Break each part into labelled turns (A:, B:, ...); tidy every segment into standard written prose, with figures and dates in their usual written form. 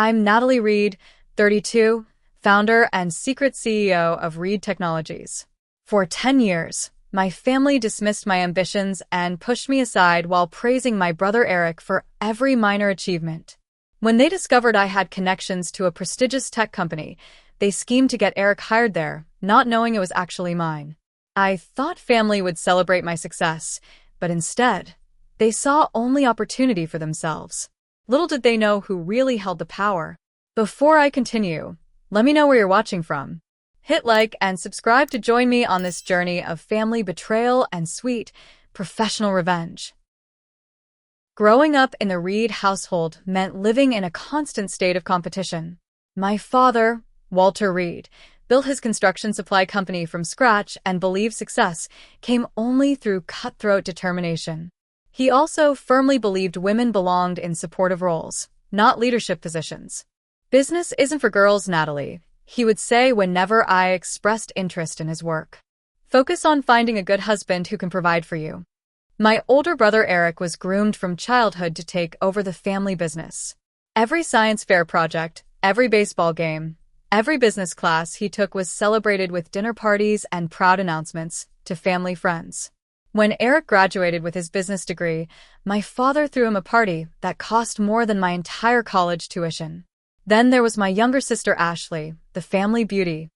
A: I'm Natalie Reed, 32, founder and secret CEO of Reed Technologies. For 10 years, my family dismissed my ambitions and pushed me aside while praising my brother Eric for every minor achievement. When they discovered I had connections to a prestigious tech company, they schemed to get Eric hired there, not knowing it was actually mine. I thought family would celebrate my success, but instead, they saw only opportunity for themselves. Little did they know who really held the power. Before I continue, let me know where you're watching from. Hit like and subscribe to join me on this journey of family betrayal and sweet, professional revenge. Growing up in the Reed household meant living in a constant state of competition. My father, Walter Reed, built his construction supply company from scratch and believed success came only through cutthroat determination. He also firmly believed women belonged in supportive roles, not leadership positions. "Business isn't for girls, Natalie," he would say whenever I expressed interest in his work. "Focus on finding a good husband who can provide for you." My older brother Eric was groomed from childhood to take over the family business. Every science fair project, every baseball game, every business class he took was celebrated with dinner parties and proud announcements to family friends. When Eric graduated with his business degree, my father threw him a party that cost more than my entire college tuition. Then there was my younger sister Ashley, the family beauty.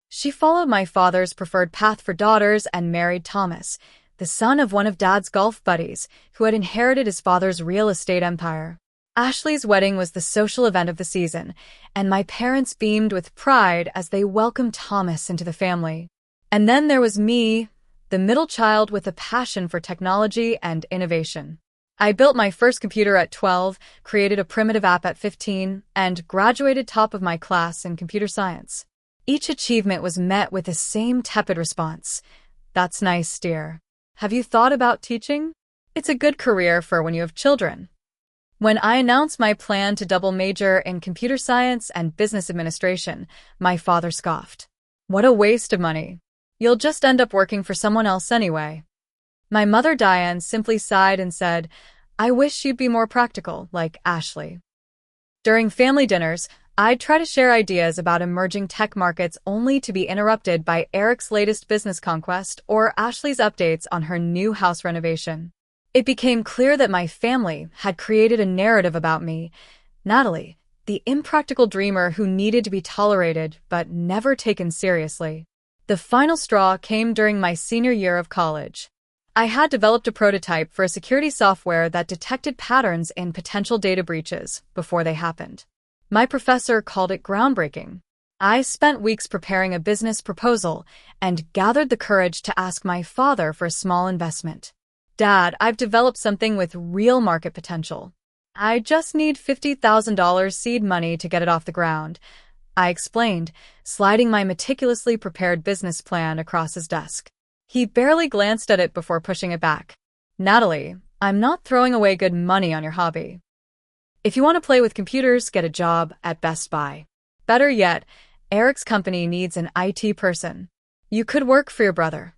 A: She followed my father's preferred path for daughters and married Thomas, the son of one of Dad's golf buddies, who had inherited his father's real estate empire. Ashley's wedding was the social event of the season, and my parents beamed with pride as they welcomed Thomas into the family. And then there was me, the middle child with a passion for technology and innovation. I built my first computer at 12, created a primitive app at 15, and graduated top of my class in computer science. Each achievement was met with the same tepid response. "That's nice, dear. Have you thought about teaching? It's a good career for when you have children." When I announced my plan to double major in computer science and business administration, my father scoffed. "What a waste of money. You'll just end up working for someone else anyway." My mother Diane simply sighed and said, "I wish you'd be more practical, like Ashley." During family dinners, I'd try to share ideas about emerging tech markets only to be interrupted by Eric's latest business conquest or Ashley's updates on her new house renovation. It became clear that my family had created a narrative about me, Natalie, the impractical dreamer who needed to be tolerated but never taken seriously. The final straw came during my senior year of college. I had developed a prototype for a security software that detected patterns in potential data breaches before they happened. My professor called it groundbreaking. I spent weeks preparing a business proposal and gathered the courage to ask my father for a small investment. "Dad, I've developed something with real market potential. I just need $50,000 seed money to get it off the ground," I explained, sliding my meticulously prepared business plan across his desk. He barely glanced at it before pushing it back. "Natalie, I'm not throwing away good money on your hobby. If you want to play with computers, get a job at Best Buy. Better yet, Eric's company needs an IT person. You could work for your brother."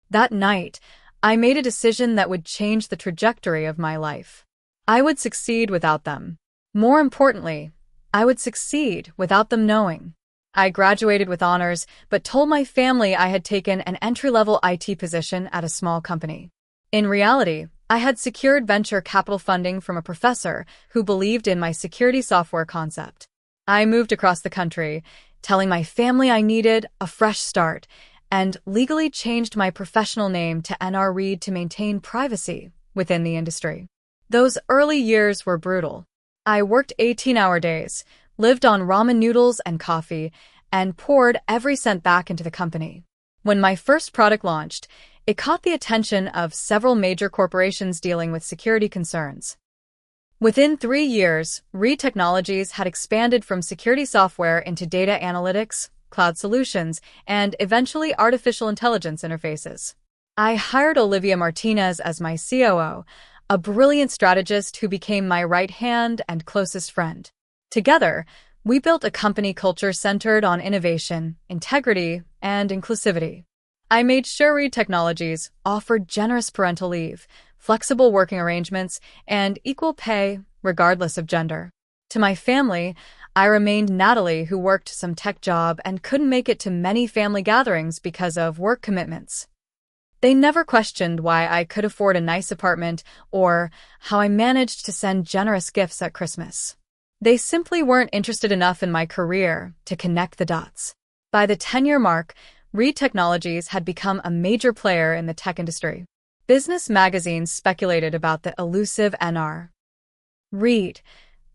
A: That night, I made a decision that would change the trajectory of my life. I would succeed without them. More importantly, I would succeed without them knowing. I graduated with honors, but told my family I had taken an entry-level IT position at a small company. In reality, I had secured venture capital funding from a professor who believed in my security software concept. I moved across the country, telling my family I needed a fresh start, and legally changed my professional name to NR Reed to maintain privacy within the industry. Those early years were brutal. I worked 18-hour days, lived on ramen noodles and coffee, and poured every cent back into the company. When my first product launched, it caught the attention of several major corporations dealing with security concerns. Within 3 years, Reed Technologies had expanded from security software into data analytics, cloud solutions, and eventually artificial intelligence interfaces. I hired Olivia Martinez as my COO, a brilliant strategist who became my right hand and closest friend. Together, we built a company culture centered on innovation, integrity, and inclusivity. I made sure Reed Technologies offered generous parental leave, flexible working arrangements, and equal pay, regardless of gender. To my family, I remained Natalie, who worked some tech job and couldn't make it to many family gatherings because of work commitments. They never questioned why I could afford a nice apartment or how I managed to send generous gifts at Christmas. They simply weren't interested enough in my career to connect the dots. By the 10-year mark, Reed Technologies had become a major player in the tech industry. Business magazines speculated about the elusive N.R. Reed,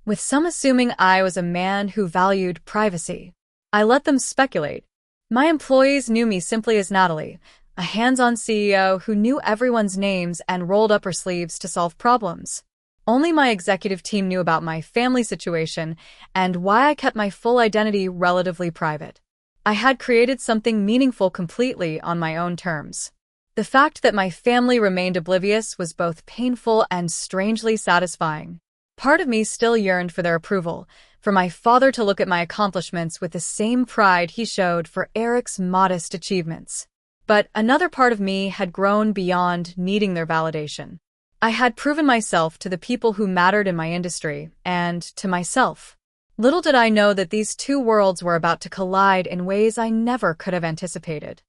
A: with some assuming I was a man who valued privacy. I let them speculate. My employees knew me simply as Natalie, a hands-on CEO who knew everyone's names and rolled up her sleeves to solve problems. Only my executive team knew about my family situation and why I kept my full identity relatively private. I had created something meaningful completely on my own terms. The fact that my family remained oblivious was both painful and strangely satisfying. Part of me still yearned for their approval, for my father to look at my accomplishments with the same pride he showed for Eric's modest achievements. But another part of me had grown beyond needing their validation. I had proven myself to the people who mattered in my industry, and to myself. Little did I know that these two worlds were about to collide in ways I never could have anticipated.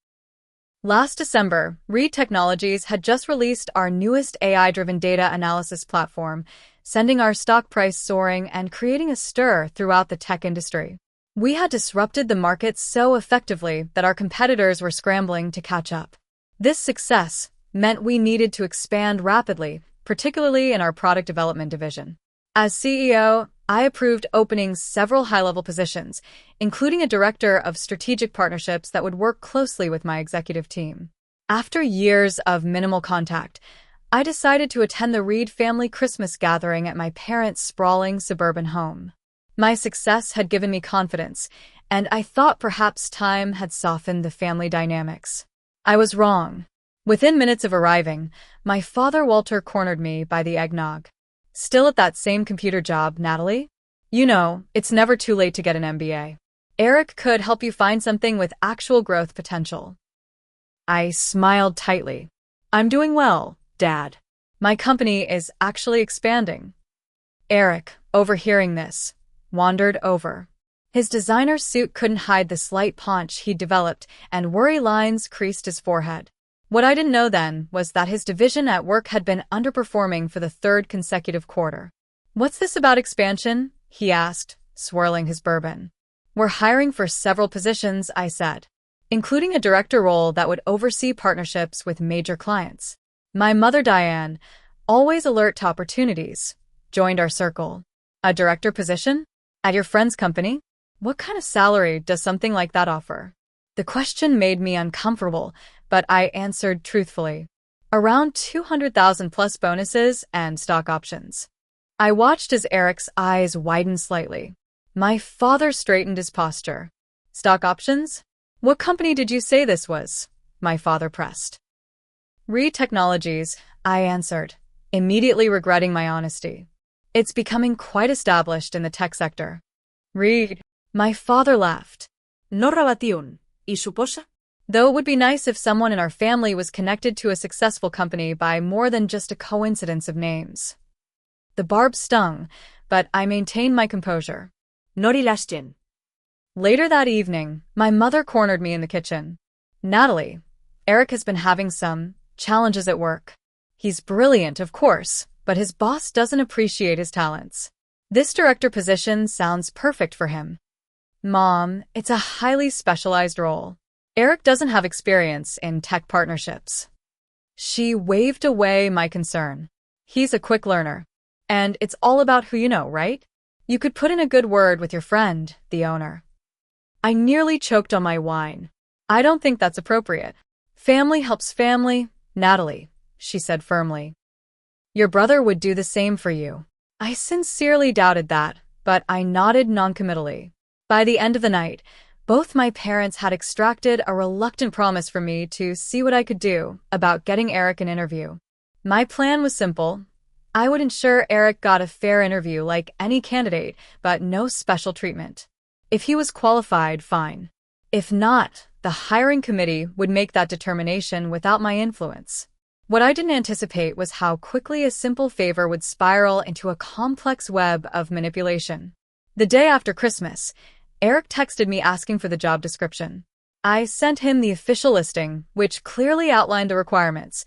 A: Last December, Reed Technologies had just released our newest AI-driven data analysis platform, sending our stock price soaring and creating a stir throughout the tech industry. We had disrupted the market so effectively that our competitors were scrambling to catch up. This success meant we needed to expand rapidly, particularly in our product development division. As CEO, I approved opening several high-level positions, including a director of strategic partnerships that would work closely with my executive team. After years of minimal contact, I decided to attend the Reed family Christmas gathering at my parents' sprawling suburban home. My success had given me confidence, and I thought perhaps time had softened the family dynamics. I was wrong. Within minutes of arriving, my father Walter cornered me by the eggnog. "Still at that same computer job, Natalie? You know, it's never too late to get an MBA. Eric could help you find something with actual growth potential." I smiled tightly. "I'm doing well, Dad. My company is actually expanding." Eric, overhearing this, wandered over. His designer suit couldn't hide the slight paunch he'd developed, and worry lines creased his forehead. What I didn't know then was that his division at work had been underperforming for the third consecutive quarter. "What's this about expansion?" he asked, swirling his bourbon. "We're hiring for several positions," I said, "including a director role that would oversee partnerships with major clients." My mother Diane, always alert to opportunities, joined our circle. "A director position? At your friend's company? What kind of salary does something like that offer?" The question made me uncomfortable, but I answered truthfully. "Around 200,000 plus bonuses and stock options." I watched as Eric's eyes widened slightly. My father straightened his posture. "Stock options? What company did you say this was?" my father pressed. "Reed Technologies," I answered, immediately regretting my honesty. "It's becoming quite established in the tech sector." "Reed," my father laughed.
B: No rebatió. ¿Y su esposa?
A: "Though it would be nice if someone in our family was connected to a successful company by more than just a coincidence of names." The barb stung, but I maintained my composure.
B: Nori Lasten.
A: Later that evening, my mother cornered me in the kitchen. "Natalie, Eric has been having some challenges at work. He's brilliant, of course, but his boss doesn't appreciate his talents. This director position sounds perfect for him." "Mom, it's a highly specialized role. Eric doesn't have experience in tech partnerships." She waved away my concern. "He's a quick learner. And it's all about who you know, right? You could put in a good word with your friend, the owner." I nearly choked on my wine. "I don't think that's appropriate. Family helps family, Natalie," she said firmly. "Your brother would do the same for you." I sincerely doubted that, but I nodded noncommittally. By the end of the night, both my parents had extracted a reluctant promise from me to see what I could do about getting Eric an interview. My plan was simple. I would ensure Eric got a fair interview like any candidate, but no special treatment. If he was qualified, fine. If not, the hiring committee would make that determination without my influence. What I didn't anticipate was how quickly a simple favor would spiral into a complex web of manipulation. The day after Christmas, Eric texted me asking for the job description. I sent him the official listing, which clearly outlined the requirements: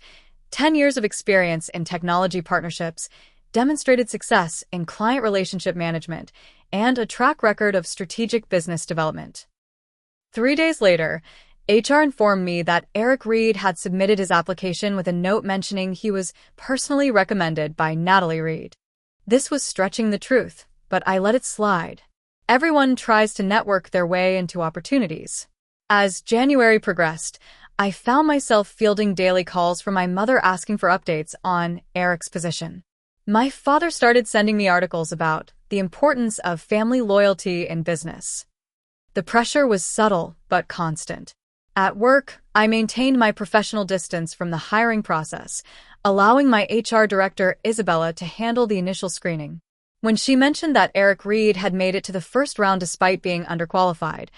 A: 10 years of experience in technology partnerships, demonstrated success in client relationship management, and a track record of strategic business development. 3 days later, HR informed me that Eric Reed had submitted his application with a note mentioning he was personally recommended by Natalie Reed. This was stretching the truth, but I let it slide. Everyone tries to network their way into opportunities. As January progressed, I found myself fielding daily calls from my mother asking for updates on Eric's position. My father started sending me articles about the importance of family loyalty in business. The pressure was subtle but constant. At work, I maintained my professional distance from the hiring process, allowing my HR director, Isabella, to handle the initial screening. When she mentioned that Eric Reed had made it to the first round despite being underqualified,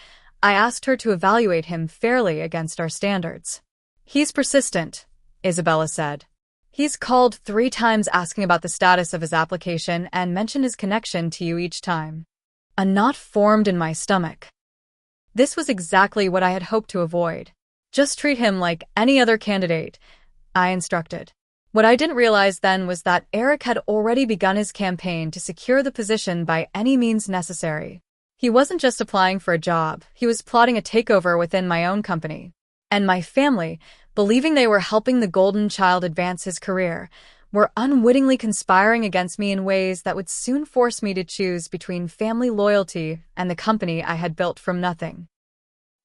A: I asked her to evaluate him fairly against our standards. "He's persistent," Isabella said. "He's called 3 times asking about the status of his application and mentioned his connection to you each time." A knot formed in my stomach. This was exactly what I had hoped to avoid. "Just treat him like any other candidate," I instructed. What I didn't realize then was that Eric had already begun his campaign to secure the position by any means necessary. He wasn't just applying for a job, he was plotting a takeover within my own company. And my family, believing they were helping the golden child advance his career, were unwittingly conspiring against me in ways that would soon force me to choose between family loyalty and the company I had built from nothing.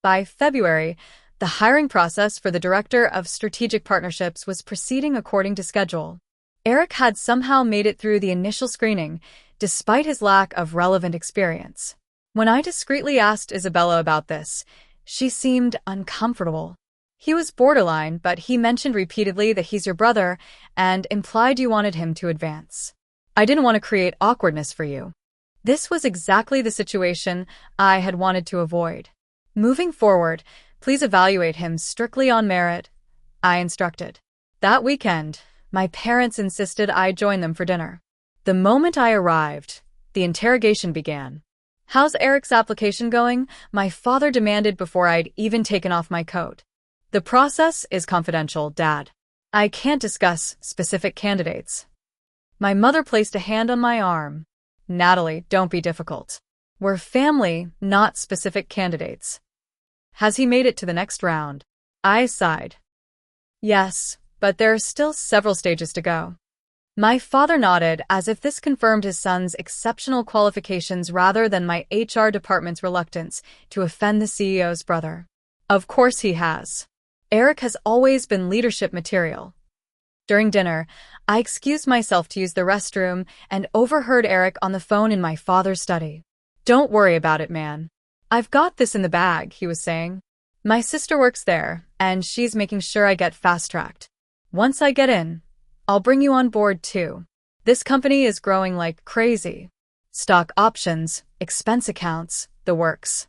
A: By February, the hiring process for the Director of Strategic Partnerships was proceeding according to schedule. Eric had somehow made it through the initial screening, despite his lack of relevant experience. When I discreetly asked Isabella about this, she seemed uncomfortable. "He was borderline, but he mentioned repeatedly that he's your brother and implied you wanted him to advance. I didn't want to create awkwardness for you." This was exactly the situation I had wanted to avoid. "Moving forward, please evaluate him strictly on merit," I instructed. That weekend, my parents insisted I join them for dinner. The moment I arrived, the interrogation began. "How's Eric's application going?" my father demanded before I'd even taken off my coat. "The process is confidential, Dad. I can't discuss specific candidates." My mother placed a hand on my arm. "Natalie, don't be difficult. We're family, not specific candidates." "Has he made it to the next round?" I sighed. "Yes, but there are still several stages to go." My father nodded as if this confirmed his son's exceptional qualifications rather than my HR department's reluctance to offend the CEO's brother. "Of course he has. Eric has always been leadership material." During dinner, I excused myself to use the restroom and overheard Eric on the phone in my father's study. "Don't worry about it, man. I've got this in the bag," he was saying. "My sister works there, and she's making sure I get fast-tracked. Once I get in, I'll bring you on board too. This company is growing like crazy. Stock options, expense accounts, the works."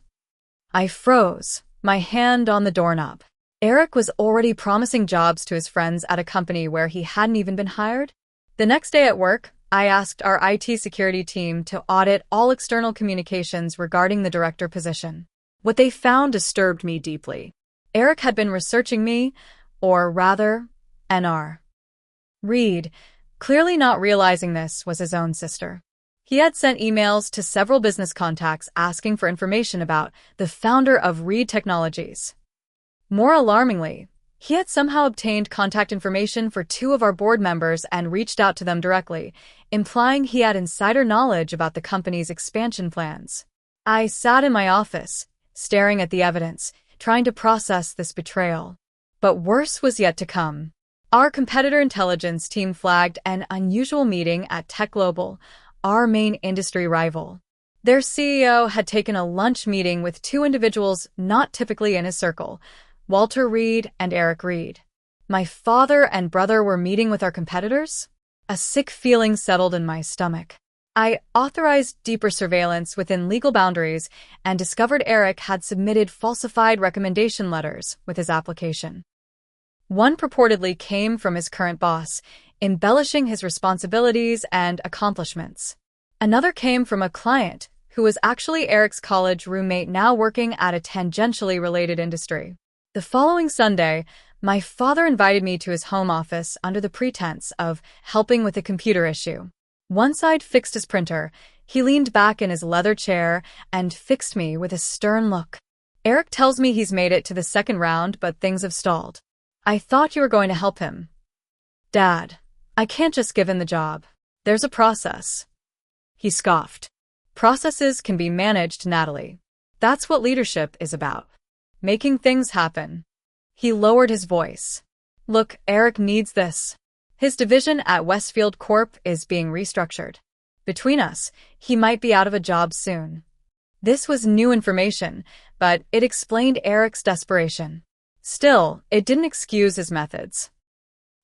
A: I froze, my hand on the doorknob. Eric was already promising jobs to his friends at a company where he hadn't even been hired? The next day at work, I asked our IT security team to audit all external communications regarding the director position. What they found disturbed me deeply. Eric had been researching me, or rather, NR. Reed, clearly not realizing this was his own sister. He had sent emails to several business contacts asking for information about the founder of Reed Technologies. More alarmingly, he had somehow obtained contact information for 2 of our board members and reached out to them directly, implying he had insider knowledge about the company's expansion plans. I sat in my office, staring at the evidence, trying to process this betrayal. But worse was yet to come. Our competitor intelligence team flagged an unusual meeting at Tech Global, our main industry rival. Their CEO had taken a lunch meeting with 2 individuals not typically in his circle, Walter Reed and Eric Reed. My father and brother were meeting with our competitors? A sick feeling settled in my stomach. I authorized deeper surveillance within legal boundaries and discovered Eric had submitted falsified recommendation letters with his application. One purportedly came from his current boss, embellishing his responsibilities and accomplishments. Another came from a client, who was actually Eric's college roommate now working at a tangentially related industry. The following Sunday, my father invited me to his home office under the pretense of helping with a computer issue. Once I'd fixed his printer, he leaned back in his leather chair and fixed me with a stern look. Eric tells me he's made it to the second round, but things have stalled. I thought you were going to help him. Dad, I can't just give him the job. There's a process. He scoffed. Processes can be managed, Natalie. That's what leadership is about. Making things happen. He lowered his voice. Look, Eric needs this. His division at Westfield Corp is being restructured. Between us, he might be out of a job soon. This was new information, but it explained Eric's desperation. Still, it didn't excuse his methods.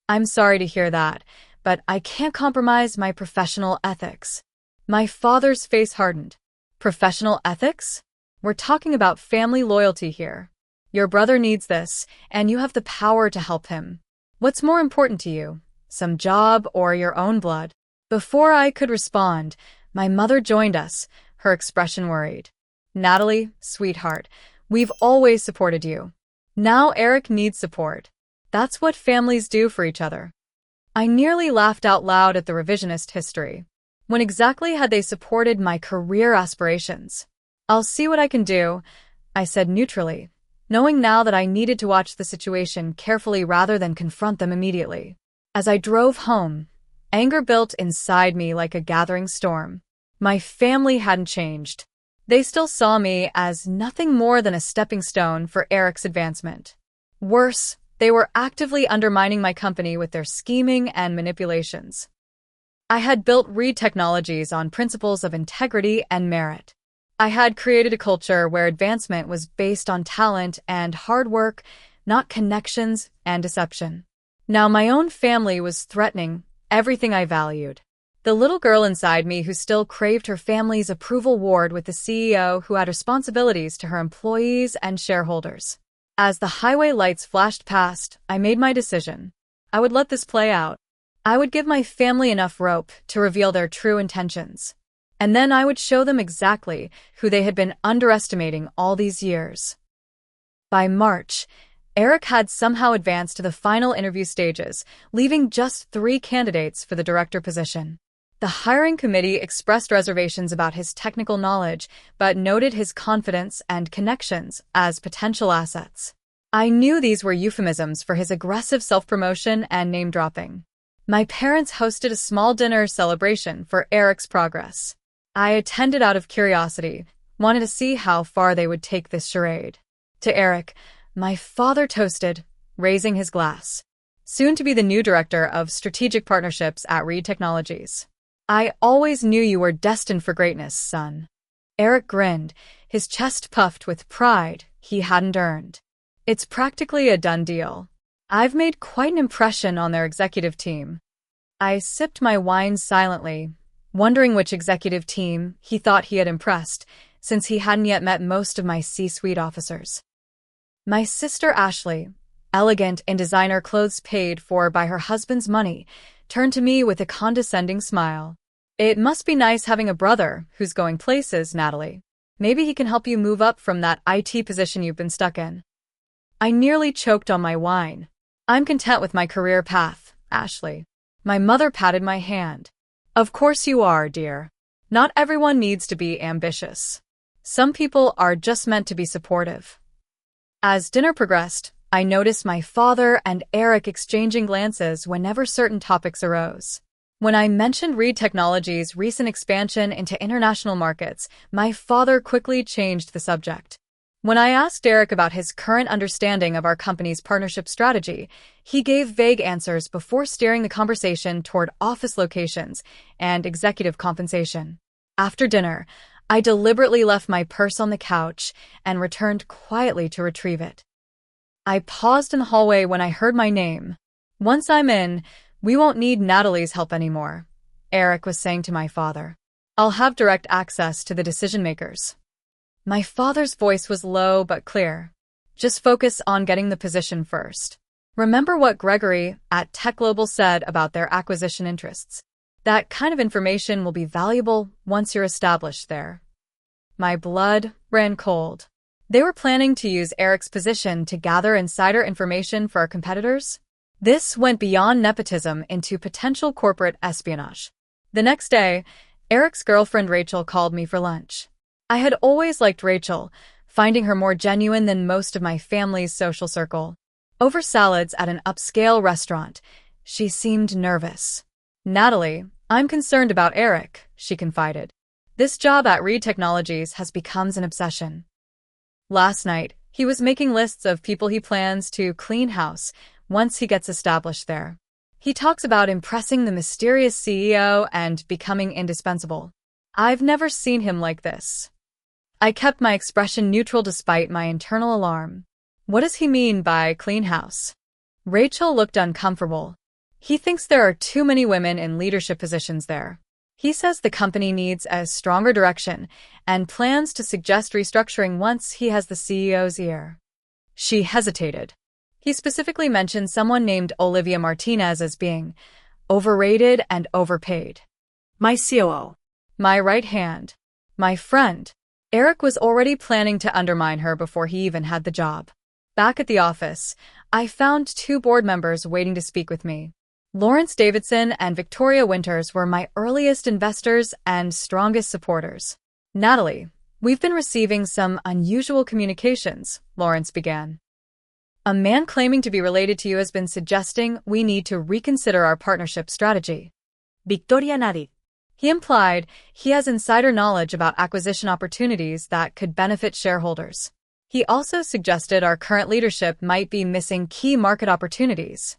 A: I'm sorry to hear that, but I can't compromise my professional ethics. My father's face hardened. Professional ethics? We're talking about family loyalty here. Your brother needs this, and you have the power to help him. What's more important to you, some job or your own blood? Before I could respond, my mother joined us, her expression worried. Natalie, sweetheart, we've always supported you. Now Eric needs support. That's what families do for each other. I nearly laughed out loud at the revisionist history. When exactly had they supported my career aspirations? I'll see what I can do, I said neutrally, knowing now that I needed to watch the situation carefully rather than confront them immediately. As I drove home, anger built inside me like a gathering storm. My family hadn't changed. They still saw me as nothing more than a stepping stone for Eric's advancement. Worse, they were actively undermining my company with their scheming and manipulations. I had built Reed Technologies on principles of integrity and merit. I had created a culture where advancement was based on talent and hard work, not connections and deception. Now my own family was threatening everything I valued. The little girl inside me who still craved her family's approval warred with the CEO who had responsibilities to her employees and shareholders. As the highway lights flashed past, I made my decision. I would let this play out. I would give my family enough rope to reveal their true intentions. And then I would show them exactly who they had been underestimating all these years. By March, Eric had somehow advanced to the final interview stages, leaving just 3 candidates for the director position. The hiring committee expressed reservations about his technical knowledge, but noted his confidence and connections as potential assets. I knew these were euphemisms for his aggressive self-promotion and name-dropping. My parents hosted a small dinner celebration for Eric's progress. I attended out of curiosity, wanted to see how far they would take this charade. To Eric, my father toasted, raising his glass. Soon to be the new director of strategic partnerships at Reed Technologies. I always knew you were destined for greatness, son. Eric grinned, his chest puffed with pride he hadn't earned. It's practically a done deal. I've made quite an impression on their executive team. I sipped my wine silently, wondering which executive team he thought he had impressed, since he hadn't yet met most of my C-suite officers. My sister Ashley, elegant in designer clothes paid for by her husband's money, turned to me with a condescending smile. It must be nice having a brother who's going places, Natalie. Maybe he can help you move up from that IT position you've been stuck in. I nearly choked on my wine. I'm content with my career path, Ashley. My mother patted my hand. Of course you are, dear. Not everyone needs to be ambitious. Some people are just meant to be supportive. As dinner progressed, I noticed my father and Eric exchanging glances whenever certain topics arose. When I mentioned Reed Technologies' recent expansion into international markets, my father quickly changed the subject. When I asked Eric about his current understanding of our company's partnership strategy, he gave vague answers before steering the conversation toward office locations and executive compensation. After dinner, I deliberately left my purse on the couch and returned quietly to retrieve it. I paused in the hallway when I heard my name. Once I'm in, we won't need Natalie's help anymore, Eric was saying to my father. I'll have direct access to the decision-makers. My father's voice was low but clear. Just focus on getting the position first. Remember what Gregory at Tech Global said about their acquisition interests. That kind of information will be valuable once you're established there. My blood ran cold. They were planning to use Eric's position to gather insider information for our competitors? This went beyond nepotism into potential corporate espionage. The next day, Eric's girlfriend Rachel called me for lunch. I had always liked Rachel, finding her more genuine than most of my family's social circle. Over salads at an upscale restaurant, she seemed nervous. "Natalie, I'm concerned about Eric," she confided. "This job at Reed Technologies has become an obsession. Last night, he was making lists of people he plans to clean house once he gets established there. He talks about impressing the mysterious CEO and becoming indispensable. I've never seen him like this." I kept my expression neutral despite my internal alarm. "What does he mean by clean house?" Rachel looked uncomfortable. "He thinks there are too many women in leadership positions there. He says the company needs a stronger direction and plans to suggest restructuring once he has the CEO's ear." She hesitated. He specifically mentioned someone named Olivia Martinez as being overrated and overpaid.
B: My COO.
A: My right hand. My friend. Eric was already planning to undermine her before he even had the job. Back at the office, I found two board members waiting to speak with me. Lawrence Davidson and Victoria Winters were my earliest investors and strongest supporters. "Natalie, we've been receiving some unusual communications," Lawrence began. "A man claiming to be related to you has been suggesting we need to reconsider our partnership strategy."
B: Victoria nodded.
A: He implied he has insider knowledge about acquisition opportunities that could benefit shareholders. He also suggested our current leadership might be missing key market opportunities.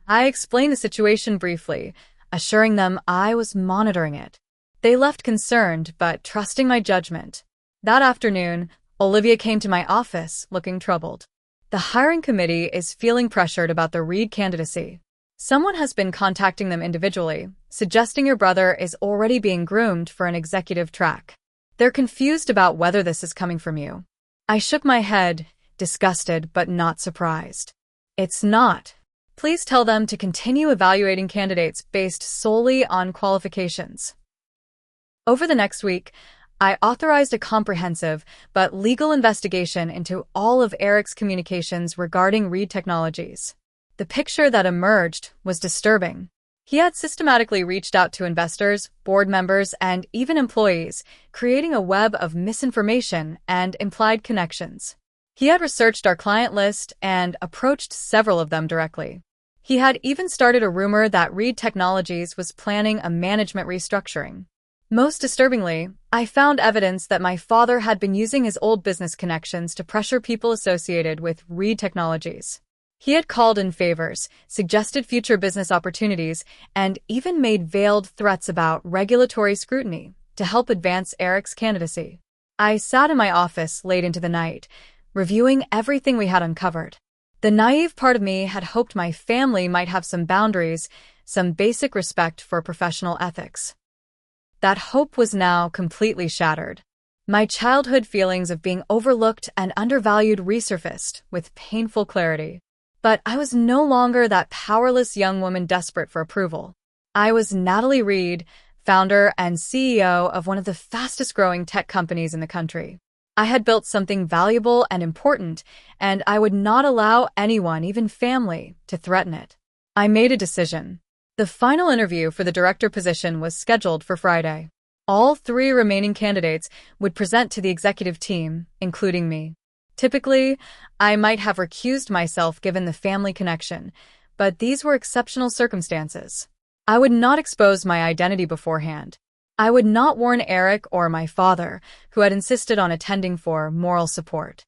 A: I explained the situation briefly, assuring them I was monitoring it. They left concerned, but trusting my judgment. That afternoon, Olivia came to my office, looking troubled. "The hiring committee is feeling pressured about the Reed candidacy. Someone has been contacting them individually, suggesting your brother is already being groomed for an executive track. They're confused about whether this is coming from you." I shook my head, disgusted but not surprised. "It's not. Please tell them to continue evaluating candidates based solely on qualifications." Over the next week, I authorized a comprehensive but legal investigation into all of Eric's communications regarding Reed Technologies. The picture that emerged was disturbing. He had systematically reached out to investors, board members, and even employees, creating a web of misinformation and implied connections. He had researched our client list and approached several of them directly. He had even started a rumor that Reed Technologies was planning a management restructuring. Most disturbingly, I found evidence that my father had been using his old business connections to pressure people associated with Reed Technologies. He had called in favors, suggested future business opportunities, and even made veiled threats about regulatory scrutiny to help advance Eric's candidacy. I sat in my office late into the night, reviewing everything we had uncovered. The naive part of me had hoped my family might have some boundaries, some basic respect for professional ethics. That hope was now completely shattered. My childhood feelings of being overlooked and undervalued resurfaced with painful clarity. But I was no longer that powerless young woman desperate for approval. I was Natalie Reed, founder and CEO of one of the fastest-growing tech companies in the country. I had built something valuable and important, and I would not allow anyone, even family, to threaten it. I made a decision. The final interview for the director position was scheduled for Friday. All 3 remaining candidates would present to the executive team, including me. Typically, I might have recused myself given the family connection, but these were exceptional circumstances. I would not expose my identity beforehand. I would not warn Eric or my father, who had insisted on attending for moral support.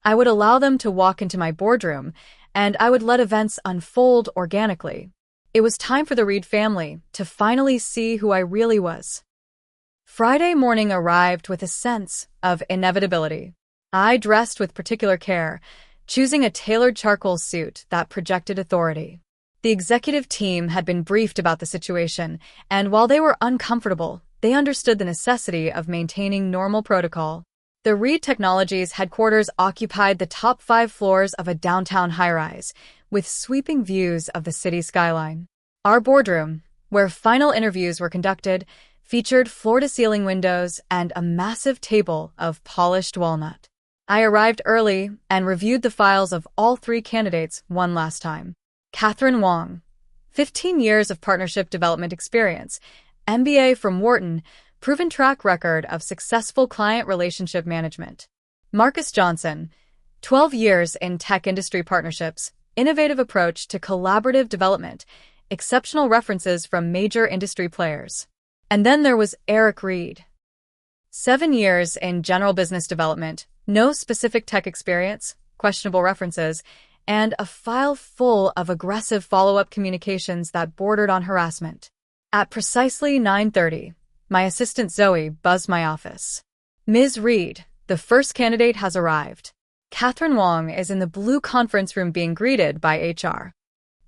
A: I would allow them to walk into my boardroom, and I would let events unfold organically. It was time for the Reed family to finally see who I really was. Friday morning arrived with a sense of inevitability. I dressed with particular care, choosing a tailored charcoal suit that projected authority. The executive team had been briefed about the situation, and while they were uncomfortable, they understood the necessity of maintaining normal protocol. The Reed Technologies headquarters occupied the top 5 floors of a downtown high-rise, with sweeping views of the city skyline. Our boardroom, where final interviews were conducted, featured floor-to-ceiling windows and a massive table of polished walnut. I arrived early and reviewed the files of all three candidates one last time. Catherine Wong, 15 years of partnership development experience, MBA from Wharton, proven track record of successful client relationship management. Marcus Johnson, 12 years in tech industry partnerships, innovative approach to collaborative development, exceptional references from major industry players. And then there was Eric Reed. 7 years in general business development, no specific tech experience, questionable references, and a file full of aggressive follow-up communications that bordered on harassment. At precisely 9:30, my assistant Zoe buzzed my office. Ms. Reed, the first candidate has arrived. Catherine Wong is in the blue conference room being greeted by HR.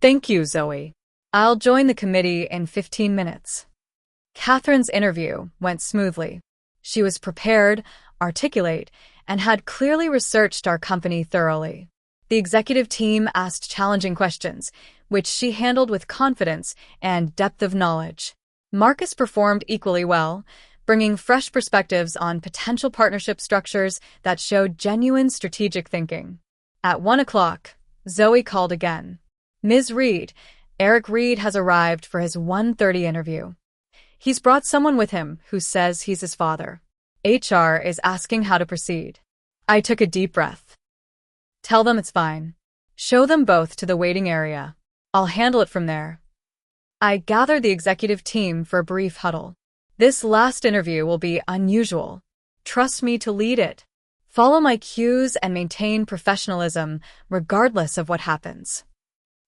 A: Thank you, Zoe. I'll join the committee in 15 minutes. Catherine's interview went smoothly. She was prepared, articulate, and had clearly researched our company thoroughly. The executive team asked challenging questions, which she handled with confidence and depth of knowledge. Marcus performed equally well, bringing fresh perspectives on potential partnership structures that showed genuine strategic thinking. At 1 o'clock, Zoe called again. Ms. Reed, Eric Reed has arrived for his 1:30 interview. He's brought someone with him who says he's his father. HR is asking how to proceed. I took a deep breath. Tell them it's fine. Show them both to the waiting area. I'll handle it from there. I gathered the executive team for a brief huddle. This last interview will be unusual. Trust me to lead it. Follow my cues and maintain professionalism regardless of what happens.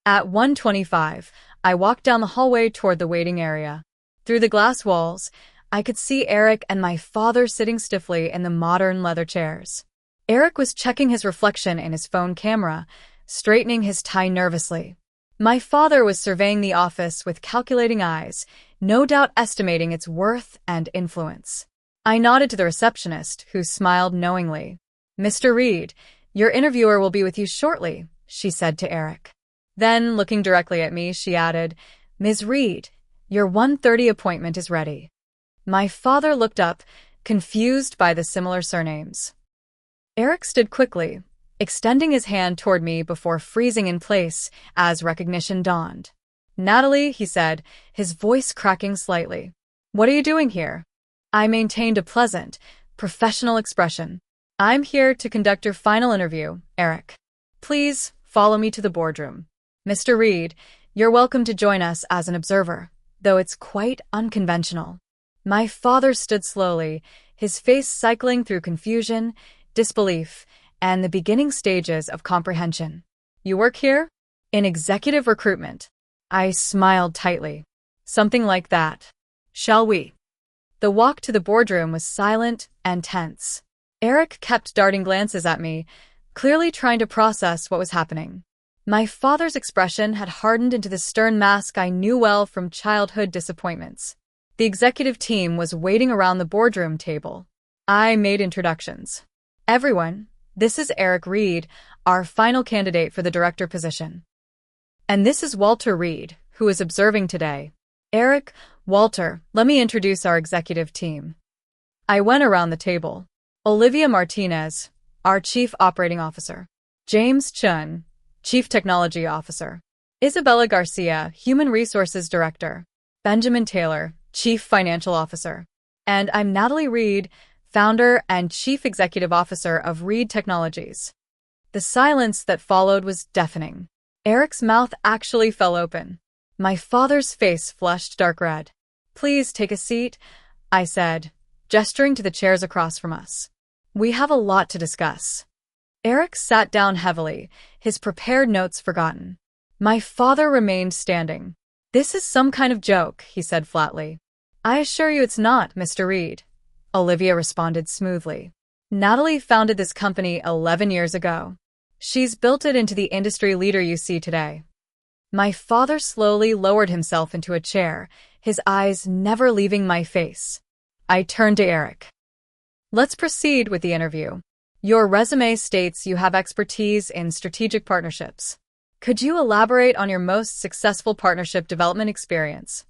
A: At 1:25, I walked down the hallway toward the waiting area. Through the glass walls, I could see Eric and my father sitting stiffly in the modern leather chairs. Eric was checking his reflection in his phone camera, straightening his tie nervously. My father was surveying the office with calculating eyes, no doubt estimating its worth and influence. I nodded to the receptionist, who smiled knowingly. Mr. Reed, your interviewer will be with you shortly, she said to Eric. Then, looking directly at me, she added, Ms. Reed, your 1:30 appointment is ready. My father looked up, confused by the similar surnames. Eric stood quickly, extending his hand toward me before freezing in place as recognition dawned. Natalie, he said, his voice cracking slightly. What are you doing here? I maintained a pleasant, professional expression. I'm here to conduct your final interview, Eric. Please follow me to the boardroom. Mr. Reed, you're welcome to join us as an observer, though it's quite unconventional. My father stood slowly, his face cycling through confusion, disbelief, and the beginning stages of comprehension. You work here? In executive recruitment. I smiled tightly. Something like that. Shall we? The walk to the boardroom was silent and tense. Eric kept darting glances at me, clearly trying to process what was happening. My father's expression had hardened into the stern mask I knew well from childhood disappointments. The executive team was waiting around the boardroom table. I made introductions. Everyone, this is Eric Reed, our final candidate for the director position. And this is Walter Reed, who is observing today. Eric, Walter, let me introduce our executive team. I went around the table. Olivia Martinez, our Chief Operating Officer. James Chun, Chief Technology Officer. Isabella Garcia, Human Resources Director. Benjamin Taylor, Chief Financial Officer. And I'm Natalie Reed, Founder and Chief Executive Officer of Reed Technologies. The silence that followed was deafening. Eric's mouth actually fell open. My father's face flushed dark red. Please take a seat, I said, gesturing to the chairs across from us. We have a lot to discuss. Eric sat down heavily, his prepared notes forgotten. My father remained standing. This is some kind of joke, he said flatly. I assure you it's not, Mr. Reed. Olivia responded smoothly. Natalie founded this company 11 years ago. She's built it into the industry leader you see today. My father slowly lowered himself into a chair, his eyes never leaving my face. I turned to Eric. Let's proceed with the interview. Your resume states you have expertise in strategic partnerships. Could you elaborate on your most successful partnership development experience?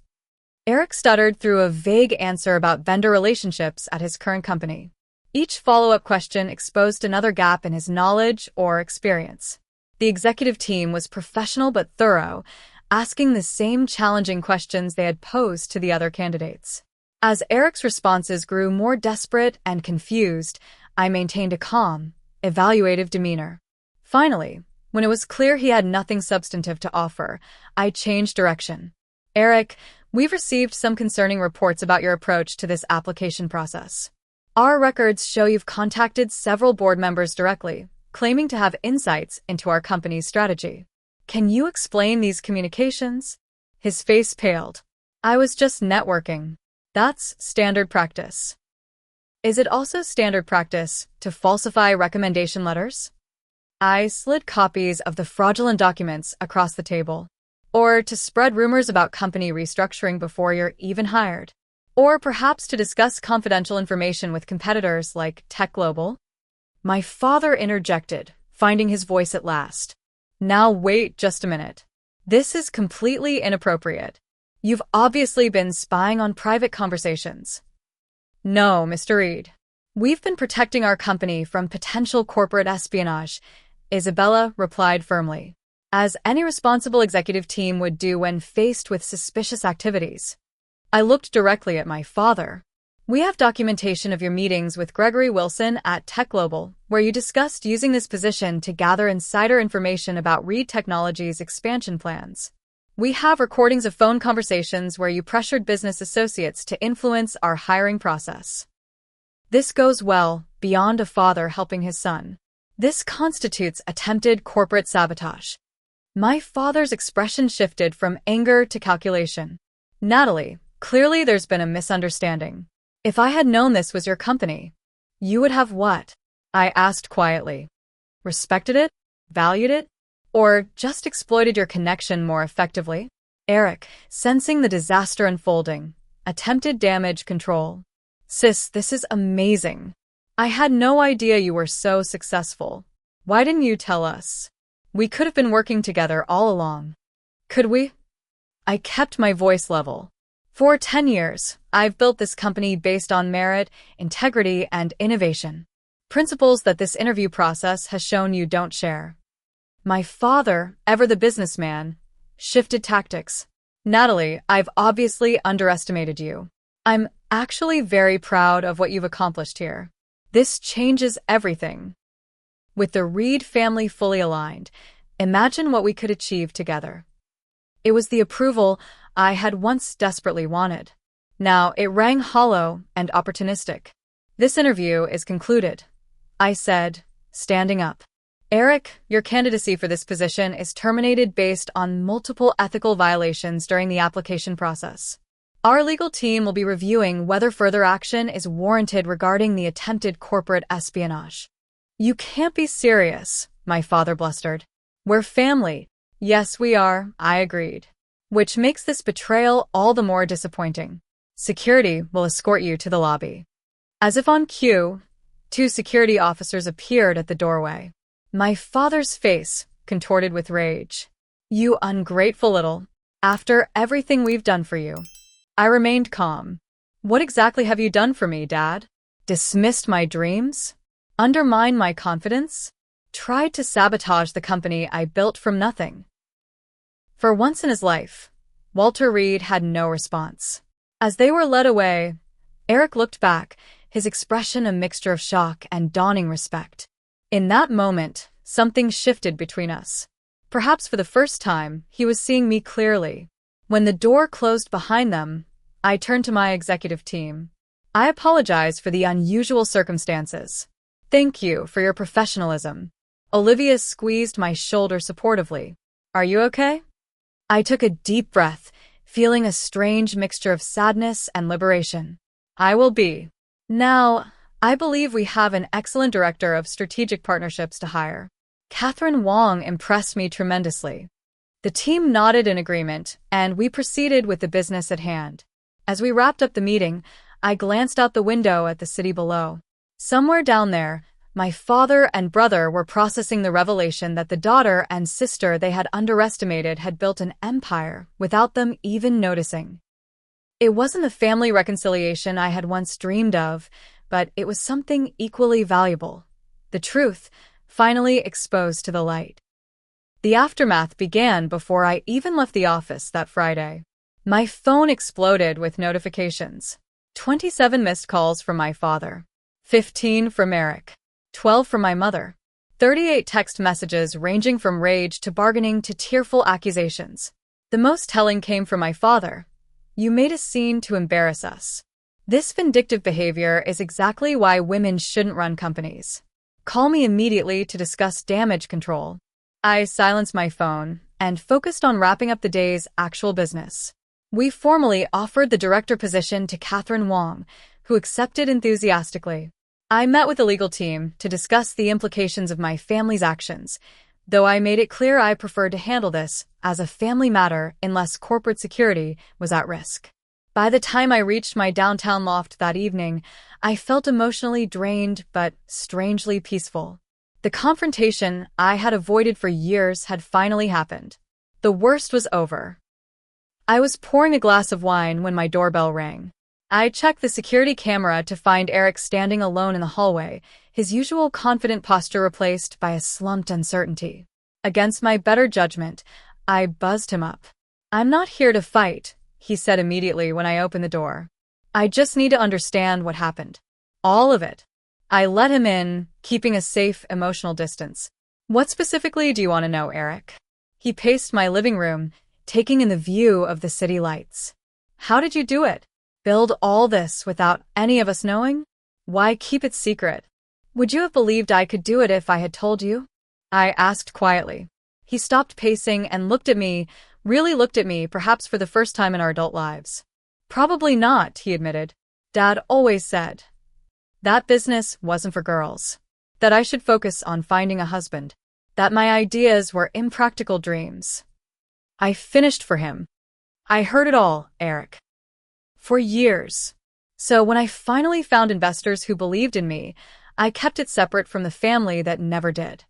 A: Eric stuttered through a vague answer about vendor relationships at his current company. Each follow-up question exposed another gap in his knowledge or experience. The executive team was professional but thorough, asking the same challenging questions they had posed to the other candidates. As Eric's responses grew more desperate and confused, I maintained a calm, evaluative demeanor. Finally, when it was clear he had nothing substantive to offer, I changed direction. Eric, we've received some concerning reports about your approach to this application process. Our records show you've contacted several board members directly, claiming to have insights into our company's strategy. Can you explain these communications? His face paled. I was just networking. That's standard practice. Is it also standard practice to falsify recommendation letters? I slid copies of the fraudulent documents across the table. Or to spread rumors about company restructuring before you're even hired. Or perhaps to discuss confidential information with competitors like Tech Global? My father interjected, finding his voice at last. Now wait just a minute. This is completely inappropriate. You've obviously been spying on private conversations. No, Mr. Reed. We've been protecting our company from potential corporate espionage, Isabella replied firmly, as any responsible executive team would do when faced with suspicious activities. I looked directly at my father. We have documentation of your meetings with Gregory Wilson at Tech Global, where you discussed using this position to gather insider information about Reed Technologies' expansion plans. We have recordings of phone conversations where you pressured business associates to influence our hiring process. This goes well beyond a father helping his son. This constitutes attempted corporate sabotage. My father's expression shifted from anger to calculation. Natalie, clearly there's been a misunderstanding. If I had known this was your company, you would have what? I asked quietly. Respected it? Valued it? Or just exploited your connection more effectively? Eric, sensing the disaster unfolding, attempted damage control. Sis, this is amazing. I had no idea you were so successful. Why didn't you tell us? We could have been working together all along. Could we? I kept my voice level. For 10 years, I've built this company based on merit, integrity, and innovation. Principles that this interview process has shown you don't share. My father, ever the businessman, shifted tactics. Natalie, I've obviously underestimated you. I'm actually very proud of what you've accomplished here. This changes everything. With the Reed family fully aligned, imagine what we could achieve together. It was the approval I had once desperately wanted. Now it rang hollow and opportunistic. This interview is concluded, I said, standing up. Eric, your candidacy for this position is terminated based on multiple ethical violations during the application process. Our legal team will be reviewing whether further action is warranted regarding the attempted corporate espionage. You can't be serious, my father blustered. We're family. Yes, we are, I agreed. Which makes this betrayal all the more disappointing. Security will escort you to the lobby. As if on cue, 2 security officers appeared at the doorway. My father's face contorted with rage. You ungrateful little. After everything we've done for you. I remained calm. What exactly have you done for me, Dad? Dismissed my dreams? Undermined my confidence? Tried to sabotage the company I built from nothing? For once in his life, Walter Reed had no response. As they were led away, Eric looked back, his expression a mixture of shock and dawning respect. In that moment, something shifted between us. Perhaps for the first time, he was seeing me clearly. When the door closed behind them, I turned to my executive team. I apologize for the unusual circumstances. Thank you for your professionalism. Olivia squeezed my shoulder supportively. Are you okay? I took a deep breath, feeling a strange mixture of sadness and liberation. I will be. Now, I believe we have an excellent director of strategic partnerships to hire. Catherine Wong impressed me tremendously. The team nodded in agreement, and we proceeded with the business at hand. As we wrapped up the meeting, I glanced out the window at the city below. Somewhere down there, my father and brother were processing the revelation that the daughter and sister they had underestimated had built an empire without them even noticing. It wasn't the family reconciliation I had once dreamed of, but it was something equally valuable. The truth, finally exposed to the light. The aftermath began before I even left the office that Friday. My phone exploded with notifications. 27 missed calls from my father. 15 from Eric. 12 from my mother. 38 text messages ranging from rage to bargaining to tearful accusations. The most telling came from my father. "You made a scene to embarrass us." This vindictive behavior is exactly why women shouldn't run companies. Call me immediately to discuss damage control. I silenced my phone and focused on wrapping up the day's actual business. We formally offered the director position to Catherine Wong, who accepted enthusiastically. I met with the legal team to discuss the implications of my family's actions, though I made it clear I preferred to handle this as a family matter unless corporate security was at risk. By the time I reached my downtown loft that evening, I felt emotionally drained but strangely peaceful. The confrontation I had avoided for years had finally happened. The worst was over. I was pouring a glass of wine when my doorbell rang. I checked the security camera to find Eric standing alone in the hallway, his usual confident posture replaced by a slumped uncertainty. Against my better judgment, I buzzed him up. "I'm not here to fight," he said immediately when I opened the door. "I just need to understand what happened. All of it." I let him in, keeping a safe emotional distance. "What specifically do you want to know, Eric?" He paced my living room, taking in the view of the city lights. "How did you do it? Build all this without any of us knowing? Why keep it secret? Would you have believed I could do it if I had told you?" I asked quietly. He stopped pacing and looked at me, really looked at me, perhaps for the first time in our adult lives. "Probably not," he admitted. "Dad always said that business wasn't for girls. That I should focus on finding a husband. That my ideas were impractical dreams." I finished for him. "I heard it all, Eric. For years. So when I finally found investors who believed in me, I kept it separate from the family that never did."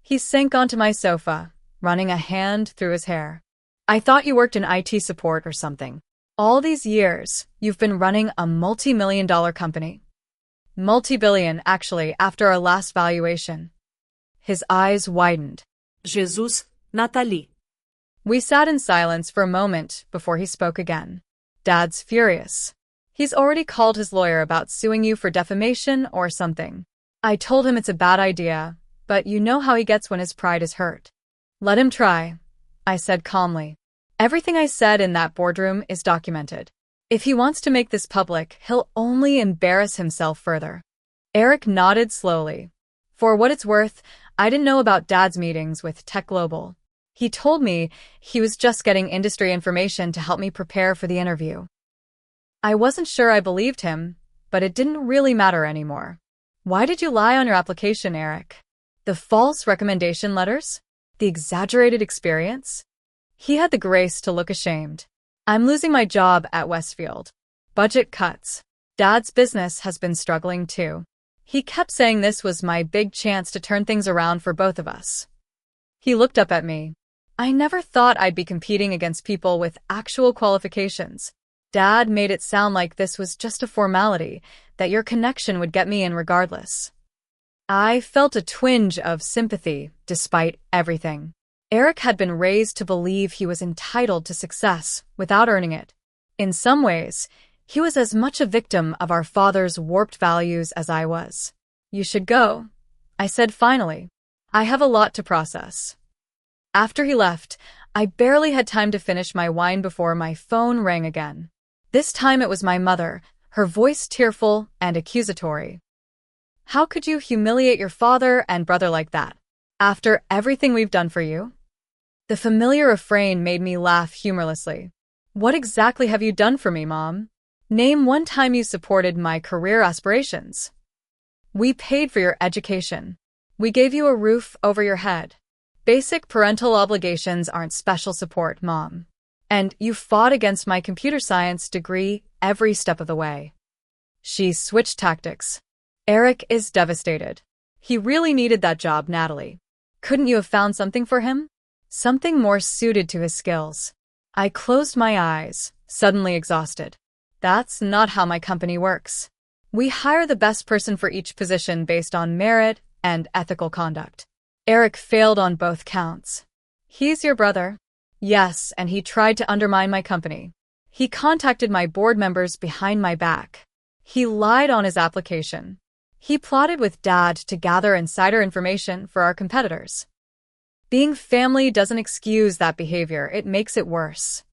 A: He sank onto my sofa, running a hand through his hair. "I thought you worked in IT support or something. All these years, you've been running a multi-million-dollar company." "Multi-billion, actually, after our last valuation." His eyes widened.
B: Jesus, Nathalie.
A: We sat in silence for a moment before he spoke again. "Dad's furious. He's already called his lawyer about suing you for defamation or something." I told him it's a bad idea, but you know how he gets when his pride is hurt. "Let him try," I said calmly. "Everything I said in that boardroom is documented. If he wants to make this public, he'll only embarrass himself further." Eric nodded slowly. For what it's worth, I didn't know about Dad's meetings with Tech Global. He told me he was just getting industry information to help me prepare for the interview. I wasn't sure I believed him, but it didn't really matter anymore. "Why did you lie on your application, Eric? The false recommendation letters? The exaggerated experience?" He had the grace to look ashamed. "I'm losing my job at Westfield. Budget cuts. Dad's business has been struggling too. He kept saying this was my big chance to turn things around for both of us." He looked up at me. "I never thought I'd be competing against people with actual qualifications. Dad made it sound like this was just a formality, that your connection would get me in regardless." I felt a twinge of sympathy, despite everything. Eric had been raised to believe he was entitled to success without earning it. In some ways, he was as much a victim of our father's warped values as I was. "You should go," I said finally. "I have a lot to process." After he left, I barely had time to finish my wine before my phone rang again. This time it was my mother, her voice tearful and accusatory. "How could you humiliate your father and brother like that, after everything we've done for you?" The familiar refrain made me laugh humorlessly. "What exactly have you done for me, Mom? Name one time you supported my career aspirations." "We paid for your education. We gave you a roof over your head. Basic parental obligations aren't special support, Mom. And you fought against my computer science degree every step of the way." She switched tactics. "Eric is devastated. He really needed that job, Natalie. Couldn't you have found something for him? Something more suited to his skills?" I closed my eyes, suddenly exhausted. That's not how my company works. We hire the best person for each position based on merit and ethical conduct. Eric failed on both counts. He's your brother? Yes, and he tried to undermine my company. He contacted my board members behind my back. He lied on his application. He plotted with Dad to gather insider information for our competitors. Being family doesn't excuse that behavior, it makes it worse.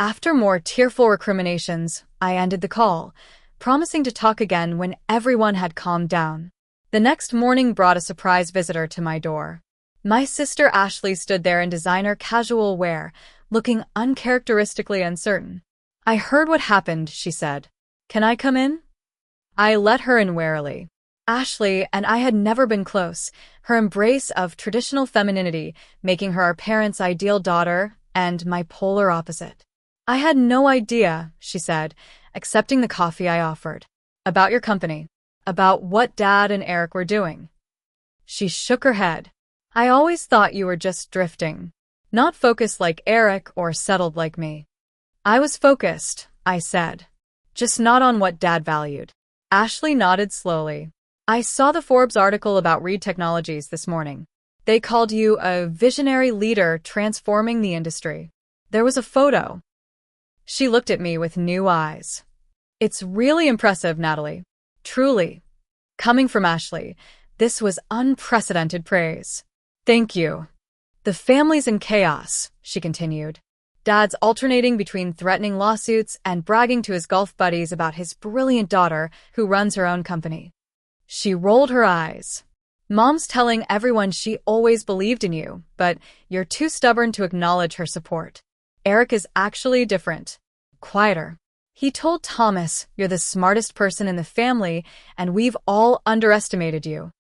A: After more tearful recriminations, I ended the call, promising to talk again when everyone had calmed down. The next morning brought a surprise visitor to my door. My sister Ashley stood there in designer casual wear, looking uncharacteristically uncertain. "I heard what happened," she said. "Can I come in?" I let her in warily. Ashley and I had never been close, her embrace of traditional femininity making her our parents' ideal daughter and my polar opposite. "I had no idea," she said, accepting the coffee I offered. "About your company. About what Dad and Eric were doing." She shook her head. "I always thought you were just drifting. Not focused like Eric or settled like me." "I was focused," I said. "Just not on what Dad valued." Ashley nodded slowly. "I saw the Forbes article about Reed Technologies this morning. They called you a visionary leader transforming the industry. There was a photo." She looked at me with new eyes. "It's really impressive, Natalie. Truly." Coming from Ashley, this was unprecedented praise. "Thank you." "The family's in chaos," she continued. "Dad's alternating between threatening lawsuits and bragging to his golf buddies about his brilliant daughter who runs her own company." She rolled her eyes. "Mom's telling everyone she always believed in you, but you're too stubborn to acknowledge her support. Eric is actually different. Quieter. He told Thomas you're the smartest person in the family and we've all underestimated you."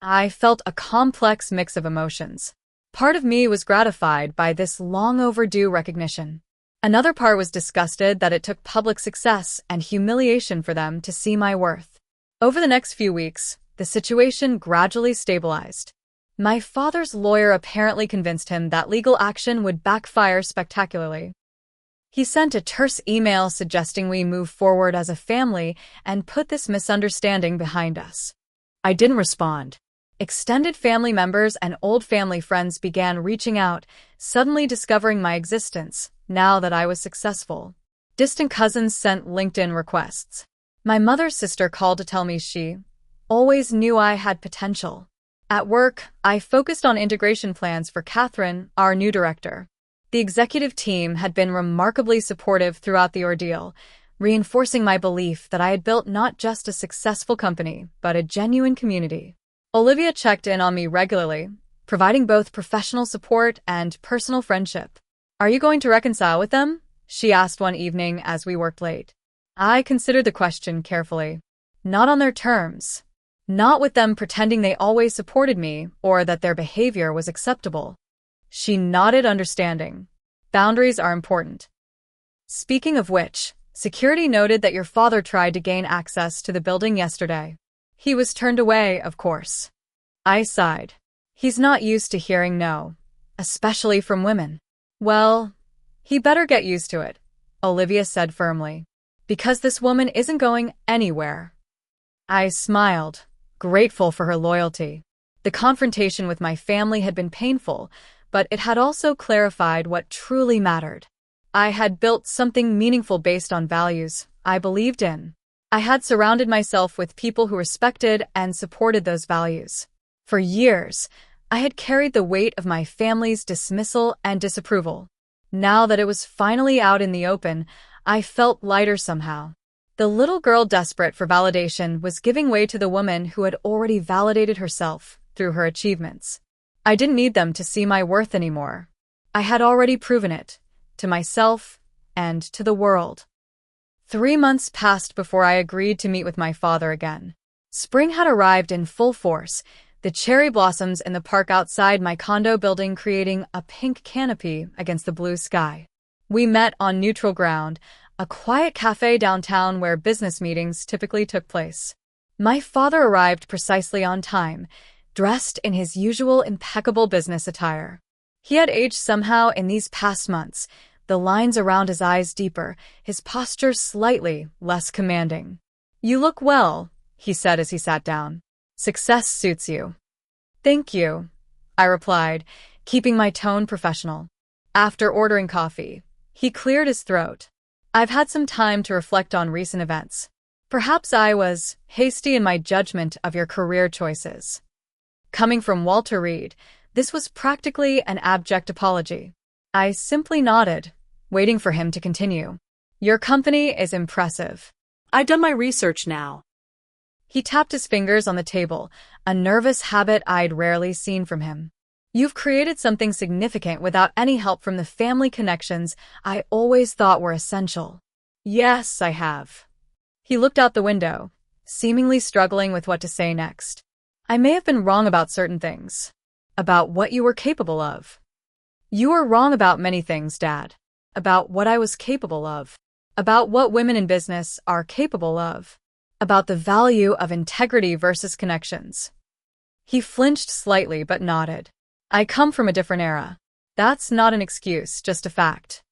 A: I felt a complex mix of emotions. Part of me was gratified by this long-overdue recognition. Another part was disgusted that it took public success and humiliation for them to see my worth. Over the next few weeks, the situation gradually stabilized. My father's lawyer apparently convinced him that legal action would backfire spectacularly. He sent a terse email suggesting we move forward as a family and put this misunderstanding behind us. I didn't respond. Extended family members and old family friends began reaching out, suddenly discovering my existence, now that I was successful. Distant cousins sent LinkedIn requests. My mother's sister called to tell me she always knew I had potential. At work, I focused on integration plans for Catherine, our new director. The executive team had been remarkably supportive throughout the ordeal, reinforcing my belief that I had built not just a successful company, but a genuine community. Olivia checked in on me regularly, providing both professional support and personal friendship. "Are you going to reconcile with them?" she asked one evening as we worked late. I considered the question carefully. Not on their terms. Not with them pretending they always supported me or that their behavior was acceptable. She nodded understanding. "Boundaries are important." "Speaking of which, security noted that your father tried to gain access to the building yesterday. He was turned away, of course." I sighed. "He's not used to hearing no, especially from women." "Well, he better get used to it," Olivia said firmly. "Because this woman isn't going anywhere." I smiled, grateful for her loyalty. The confrontation with my family had been painful, but it had also clarified what truly mattered. I had built something meaningful based on values I believed in. I had surrounded myself with people who respected and supported those values. For years, I had carried the weight of my family's dismissal and disapproval. Now that it was finally out in the open, I felt lighter somehow. The little girl desperate for validation was giving way to the woman who had already validated herself through her achievements. I didn't need them to see my worth anymore. I had already proven it, to myself and to the world. 3 months passed before I agreed to meet with my father again. Spring had arrived in full force, the cherry blossoms in the park outside my condo building creating a pink canopy against the blue sky. We met on neutral ground, a quiet cafe downtown where business meetings typically took place. My father arrived precisely on time, dressed in his usual impeccable business attire. He had aged somehow in these past months, the lines around his eyes deeper, his posture slightly less commanding. "You look well," he said as he sat down. "Success suits you." "Thank you," I replied, keeping my tone professional. After ordering coffee, he cleared his throat. "I've had some time to reflect on recent events. Perhaps I was hasty in my judgment of your career choices." Coming from Walter Reed, this was practically an abject apology. I simply nodded, waiting for him to continue. "Your company is impressive."
B: I've done my research now.
A: He tapped his fingers on the table, a nervous habit I'd rarely seen from him. "You've created something significant without any help from the family connections I always thought were essential." "Yes, I have." He looked out the window, seemingly struggling with what to say next. "I may have been wrong about certain things. About what you were capable of." "You were wrong about many things, Dad. About what I was capable of. About what women in business are capable of. About the value of integrity versus connections." He flinched slightly but nodded. "I come from a different era. That's not an excuse, just a fact."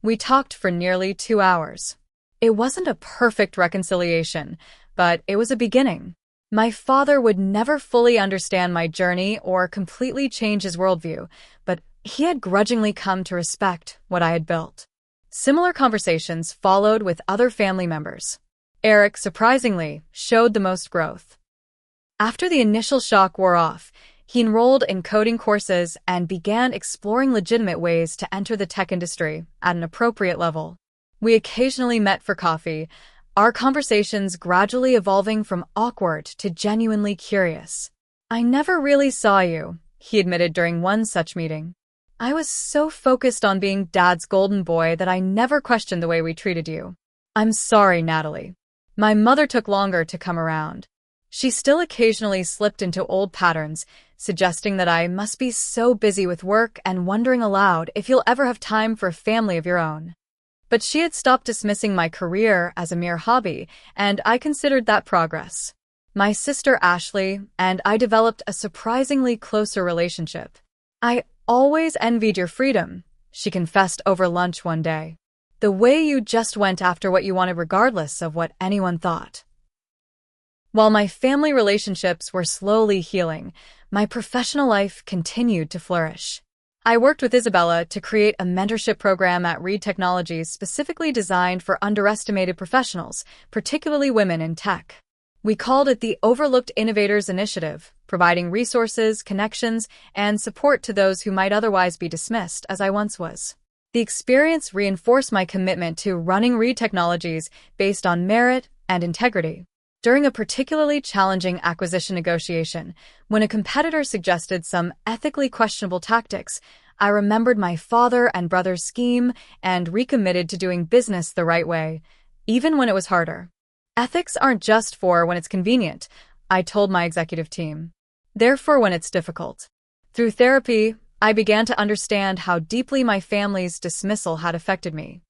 A: We talked for nearly 2 hours. It wasn't a perfect reconciliation, but it was a beginning. My father would never fully understand my journey or completely change his worldview, but he had grudgingly come to respect what I had built. Similar conversations followed with other family members. Eric, surprisingly, showed the most growth. After the initial shock wore off, he enrolled in coding courses and began exploring legitimate ways to enter the tech industry at an appropriate level. We occasionally met for coffee, our conversations gradually evolving from awkward to genuinely curious. "I never really saw you," he admitted during one such meeting. "I was so focused on being Dad's golden boy that I never questioned the way we treated you." "I'm sorry, Natalie. My mother took longer to come around. She still occasionally slipped into old patterns, suggesting that I must be so busy with work and wondering aloud if you'll ever have time for a family of your own." But she had stopped dismissing my career as a mere hobby, and I considered that progress. My sister Ashley and I developed a surprisingly closer relationship. "I always envied your freedom," she confessed over lunch one day. "The way you just went after what you wanted regardless of what anyone thought." While my family relationships were slowly healing, my professional life continued to flourish. I worked with Isabella to create a mentorship program at Reed Technologies specifically designed for underestimated professionals, particularly women in tech. We called it the Overlooked Innovators Initiative, providing resources, connections, and support to those who might otherwise be dismissed, as I once was. The experience reinforced my commitment to running Reed Technologies based on merit and integrity. During a particularly challenging acquisition negotiation, when a competitor suggested some ethically questionable tactics, I remembered my father and brother's scheme and recommitted to doing business the right way, even when it was harder. "Ethics aren't just for when it's convenient," I told my executive team. "They're for when it's difficult." Through therapy, I began to understand how deeply my family's dismissal had affected me.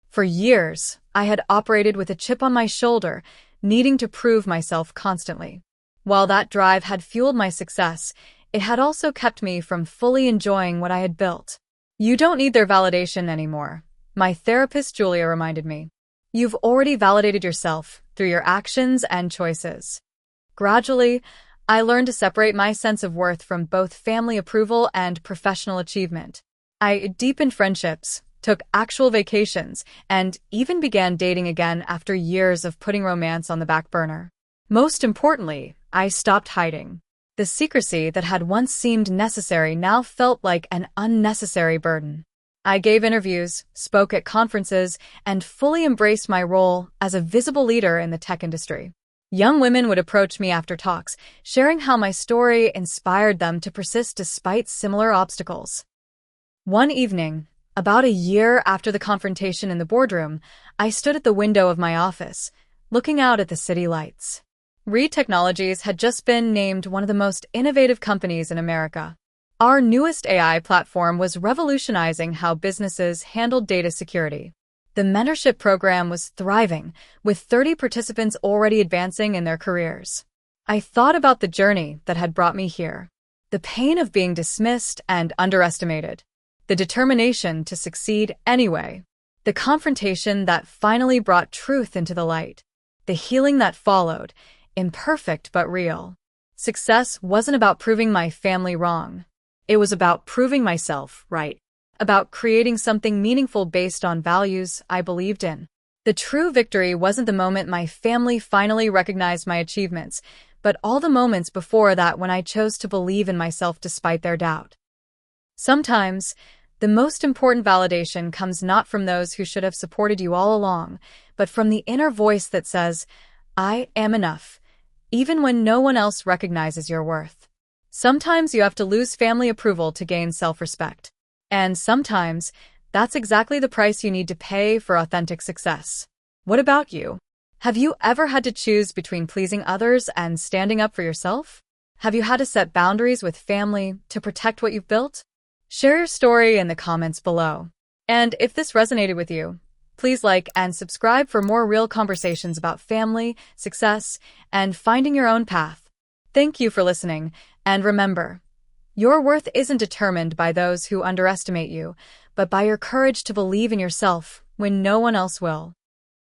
A: For years, I had operated with a chip on my shoulder, needing to prove myself constantly. While that drive had fueled my success, it had also kept me from fully enjoying what I had built. "You don't need their validation anymore," my therapist Julia reminded me. "You've already validated yourself through your actions and choices." Gradually, I learned to separate my sense of worth from both family approval and professional achievement. I deepened friendships, took actual vacations, and even began dating again after years of putting romance on the back burner. Most importantly, I stopped hiding. The secrecy that had once seemed necessary now felt like an unnecessary burden. I gave interviews, spoke at conferences, and fully embraced my role as a visible leader in the tech industry. Young women would approach me after talks, sharing how my story inspired them to persist despite similar obstacles. One evening, about a year after the confrontation in the boardroom, I stood at the window of my office, looking out at the city lights. Reed Technologies had just been named one of the most innovative companies in America. Our newest AI platform was revolutionizing how businesses handled data security. The mentorship program was thriving, with 30 participants already advancing in their careers. I thought about the journey that had brought me here. The pain of being dismissed and underestimated. the determination to succeed anyway, the confrontation that finally brought truth into the light, the healing that followed, imperfect but real. Success wasn't about proving my family wrong. It was about proving myself right, about creating something meaningful based on values I believed in. The true victory wasn't the moment my family finally recognized my achievements, but all the moments before that when I chose to believe in myself despite their doubt. Sometimes, the most important validation comes not from those who should have supported you all along, but from the inner voice that says, I am enough, even when no one else recognizes your worth. Sometimes you have to lose family approval to gain self-respect. And sometimes, that's exactly the price you need to pay for authentic success. What about you? Have you ever had to choose between pleasing others and standing up for yourself? Have you had to set boundaries with family to protect what you've built? Share your story in the comments below. And if this resonated with you, please like and subscribe for more real conversations about family, success, and finding your own path. Thank you for listening, and remember, your worth isn't determined by those who underestimate you, but by your courage to believe in yourself when no one else will.